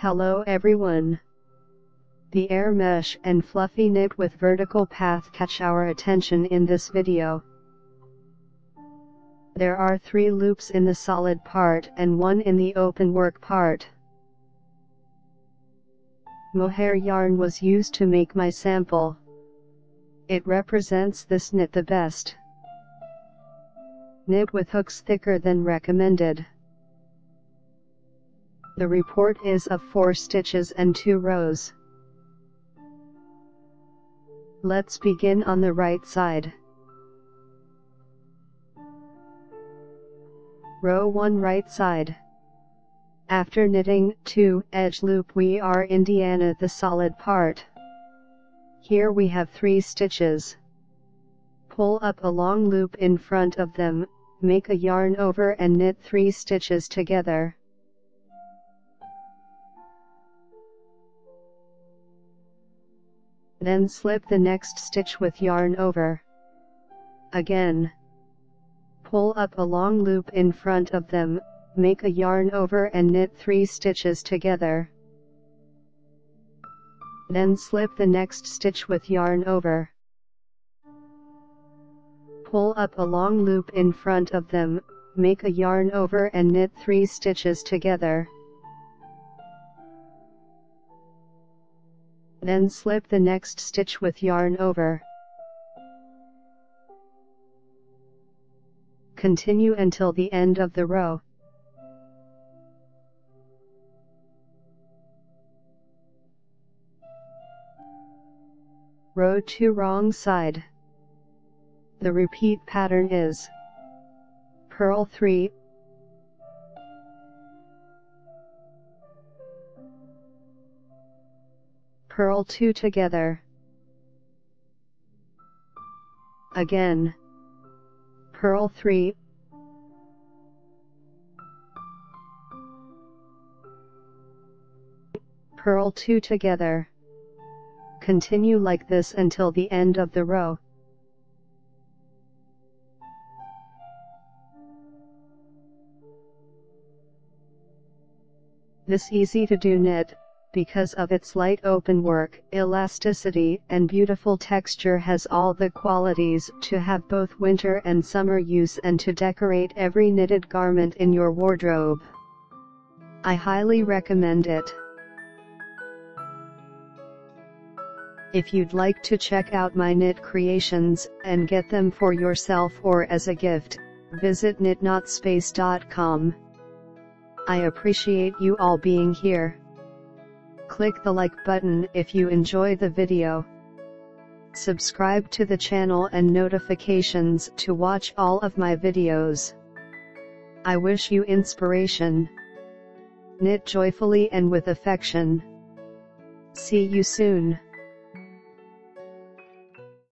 Hello everyone. The air mesh and fluffy knit with vertical path catch our attention in this video. There are 3 loops in the solid part and 1 in the open work part. Mohair yarn was used to make my sample. It represents this knit the best. Knit with hooks thicker than recommended. The report is of 4 stitches and 2 rows. Let's begin on the right side. Row 1 right side. After knitting 2 edge loop we are Indiana the solid part. Here we have 3 stitches. Pull up a long loop in front of them, make a yarn over and knit 3 stitches together. Then slip the next stitch with yarn over. Again. Pull up a long loop in front of them, make a yarn over and knit 3 stitches together. Then slip the next stitch with yarn over. Pull up a long loop in front of them, make a yarn over and knit 3 stitches together. Then slip the next stitch with yarn over. Continue until the end of the row. Row 2 wrong side. The repeat pattern is purl 3, purl 2 together. Again. Purl 3, purl 2 together. Continue like this until the end of the row. This easy to do knit, because of its light open work, elasticity and beautiful texture has all the qualities to have both winter and summer use and to decorate every knitted garment in your wardrobe. I highly recommend it. If you'd like to check out my knit creations and get them for yourself or as a gift, visit knitnotspace.com. I appreciate you all being here. Click the like button if you enjoy the video. Subscribe to the channel and notifications to watch all of my videos. I wish you inspiration. Knit joyfully and with affection. See you soon.